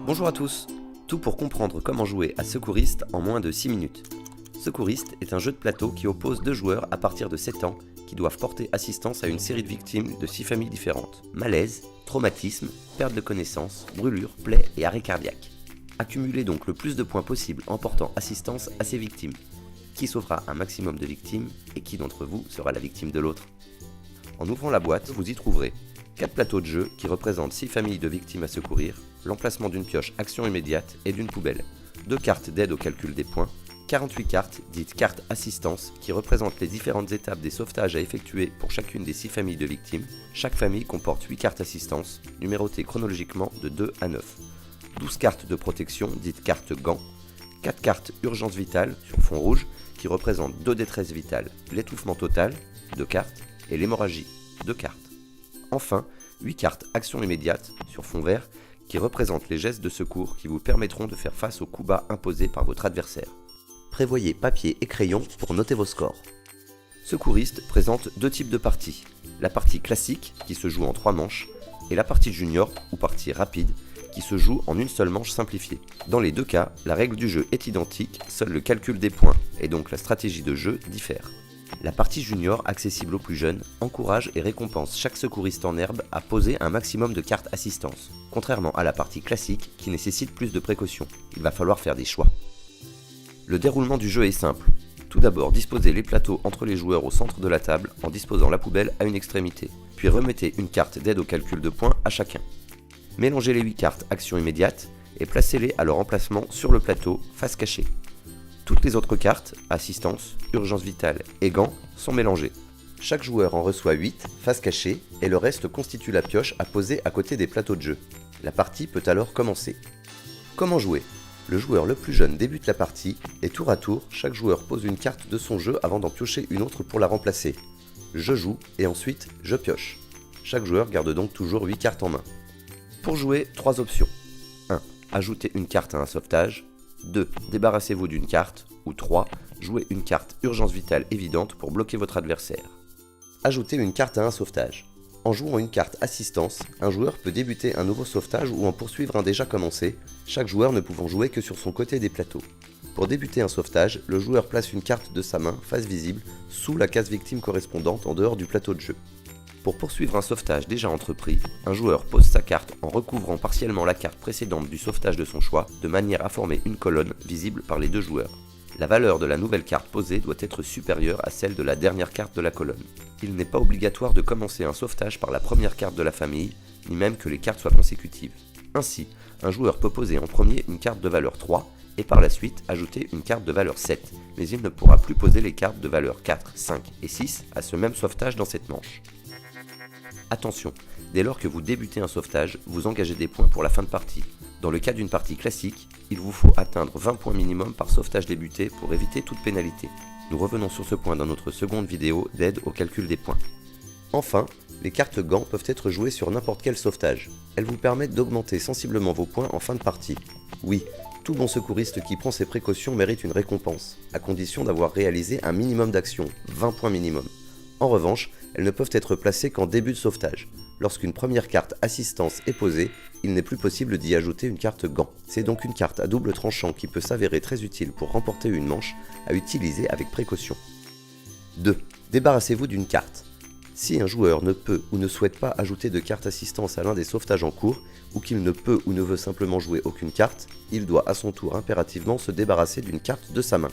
Bonjour à tous, tout pour comprendre comment jouer à Secouriste en moins de 6 minutes. Secouriste est un jeu de plateau qui oppose deux joueurs à partir de 7 ans qui doivent porter assistance à une série de victimes de 6 familles différentes. Malaise, traumatisme, perte de connaissance, brûlure, plaies et arrêt cardiaque. Accumulez donc le plus de points possible en portant assistance à ces victimes. Qui sauvera un maximum de victimes et qui d'entre vous sera la victime de l'autre? En ouvrant la boîte, vous y trouverez 4 plateaux de jeu qui représentent 6 familles de victimes à secourir, l'emplacement d'une pioche action immédiate et d'une poubelle, 2 cartes d'aide au calcul des points, 48 cartes dites cartes assistance qui représentent les différentes étapes des sauvetages à effectuer pour chacune des 6 familles de victimes. Chaque famille comporte 8 cartes assistance, numérotées chronologiquement de 2 à 9, 12 cartes de protection dites cartes gants, 4 cartes urgence vitale sur fond rouge qui représentent 2 détresses vitales, l'étouffement total, 2 cartes, et l'hémorragie, 2 cartes. Enfin, 8 cartes action immédiate sur fond vert qui représentent les gestes de secours qui vous permettront de faire face aux coups bas imposés par votre adversaire. Prévoyez papier et crayon pour noter vos scores. Secouriste présente 2 types de parties. La partie classique qui se joue en 3 manches et la partie junior ou partie rapide qui se joue en une seule manche simplifiée. Dans les deux cas, la règle du jeu est identique, seul le calcul des points et donc la stratégie de jeu diffère. La partie junior, accessible aux plus jeunes, encourage et récompense chaque secouriste en herbe à poser un maximum de cartes assistance, contrairement à la partie classique qui nécessite plus de précautions. Il va falloir faire des choix. Le déroulement du jeu est simple. Tout d'abord, disposez les plateaux entre les joueurs au centre de la table en disposant la poubelle à une extrémité, puis remettez une carte d'aide au calcul de points à chacun. Mélangez les 8 cartes action immédiate et placez-les à leur emplacement sur le plateau, face cachée. Toutes les autres cartes, assistance, urgence vitale et gants, sont mélangées. Chaque joueur en reçoit 8, face cachée, et le reste constitue la pioche à poser à côté des plateaux de jeu. La partie peut alors commencer. Comment jouer? Le joueur le plus jeune débute la partie, et tour à tour, chaque joueur pose une carte de son jeu avant d'en piocher une autre pour la remplacer. Je joue, et ensuite, je pioche. Chaque joueur garde donc toujours 8 cartes en main. Pour jouer, 3 options. 1. Ajoutez une carte à un sauvetage. 2. Débarrassez-vous d'une carte. Ou 3. Jouez une carte urgence vitale évidente pour bloquer votre adversaire. Ajoutez une carte à un sauvetage. En jouant une carte assistance, un joueur peut débuter un nouveau sauvetage ou en poursuivre un déjà commencé, chaque joueur ne pouvant jouer que sur son côté des plateaux. Pour débuter un sauvetage, le joueur place une carte de sa main, face visible, sous la case victime correspondante en dehors du plateau de jeu. Pour poursuivre un sauvetage déjà entrepris, un joueur pose sa carte en recouvrant partiellement la carte précédente du sauvetage de son choix, de manière à former une colonne visible par les deux joueurs. La valeur de la nouvelle carte posée doit être supérieure à celle de la dernière carte de la colonne. Il n'est pas obligatoire de commencer un sauvetage par la première carte de la famille, ni même que les cartes soient consécutives. Ainsi, un joueur peut poser en premier une carte de valeur 3 et par la suite ajouter une carte de valeur 7, mais il ne pourra plus poser les cartes de valeur 4, 5 et 6 à ce même sauvetage dans cette manche. Attention, dès lors que vous débutez un sauvetage, vous engagez des points pour la fin de partie. Dans le cas d'une partie classique, il vous faut atteindre 20 points minimum par sauvetage débuté pour éviter toute pénalité. Nous revenons sur ce point dans notre seconde vidéo d'aide au calcul des points. Enfin, les cartes gants peuvent être jouées sur n'importe quel sauvetage. Elles vous permettent d'augmenter sensiblement vos points en fin de partie. Oui, tout bon secouriste qui prend ses précautions mérite une récompense, à condition d'avoir réalisé un minimum d'actions, 20 points minimum. En revanche, elles ne peuvent être placées qu'en début de sauvetage. Lorsqu'une première carte assistance est posée, il n'est plus possible d'y ajouter une carte gant. C'est donc une carte à double tranchant qui peut s'avérer très utile pour remporter une manche, à utiliser avec précaution. 2. Débarrassez-vous d'une carte. Si un joueur ne peut ou ne souhaite pas ajouter de carte assistance à l'un des sauvetages en cours, ou qu'il ne peut ou ne veut simplement jouer aucune carte, il doit à son tour impérativement se débarrasser d'une carte de sa main.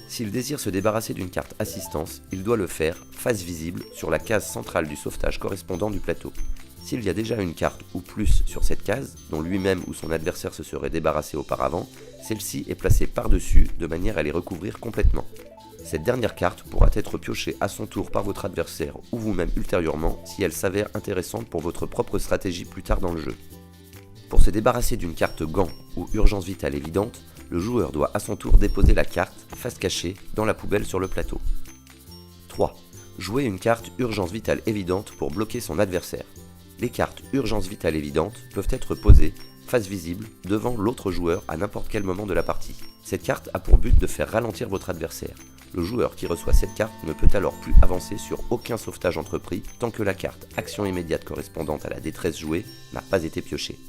S'il désire se débarrasser d'une carte assistance, il doit le faire face visible sur la case centrale du sauvetage correspondant du plateau. S'il y a déjà une carte ou plus sur cette case, dont lui-même ou son adversaire se serait débarrassé auparavant, celle-ci est placée par-dessus de manière à les recouvrir complètement. Cette dernière carte pourra être piochée à son tour par votre adversaire ou vous-même ultérieurement si elle s'avère intéressante pour votre propre stratégie plus tard dans le jeu. Pour se débarrasser d'une carte gant ou urgence vitale évidente, le joueur doit à son tour déposer la carte, face cachée, dans la poubelle sur le plateau. 3. Jouer une carte urgence vitale évidente pour bloquer son adversaire. Les cartes urgence vitale évidente peuvent être posées, face visible, devant l'autre joueur à n'importe quel moment de la partie. Cette carte a pour but de faire ralentir votre adversaire. Le joueur qui reçoit cette carte ne peut alors plus avancer sur aucun sauvetage entrepris tant que la carte action immédiate correspondante à la détresse jouée n'a pas été piochée.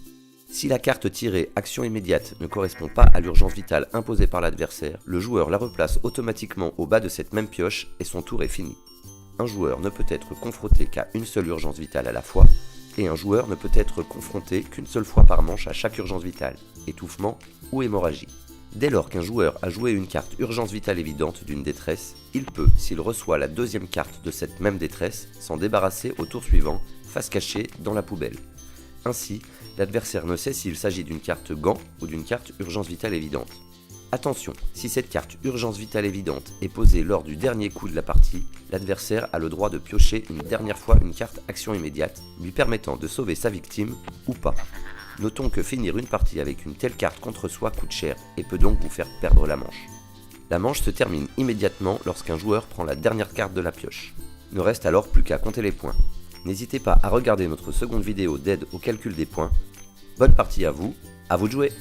Si la carte tirée Action immédiate ne correspond pas à l'urgence vitale imposée par l'adversaire, le joueur la replace automatiquement au bas de cette même pioche et son tour est fini. Un joueur ne peut être confronté qu'à une seule urgence vitale à la fois, et un joueur ne peut être confronté qu'une seule fois par manche à chaque urgence vitale, étouffement ou hémorragie. Dès lors qu'un joueur a joué une carte urgence vitale évidente d'une détresse, il peut, s'il reçoit la deuxième carte de cette même détresse, s'en débarrasser au tour suivant, face cachée dans la poubelle. Ainsi, l'adversaire ne sait s'il s'agit d'une carte gant ou d'une carte urgence vitale évidente. Attention, si cette carte urgence vitale évidente est posée lors du dernier coup de la partie, l'adversaire a le droit de piocher une dernière fois une carte action immédiate, lui permettant de sauver sa victime ou pas. Notons que finir une partie avec une telle carte contre soi coûte cher et peut donc vous faire perdre la manche. La manche se termine immédiatement lorsqu'un joueur prend la dernière carte de la pioche. Il ne reste alors plus qu'à compter les points. N'hésitez pas à regarder notre seconde vidéo d'aide au calcul des points. Bonne partie à vous de jouer!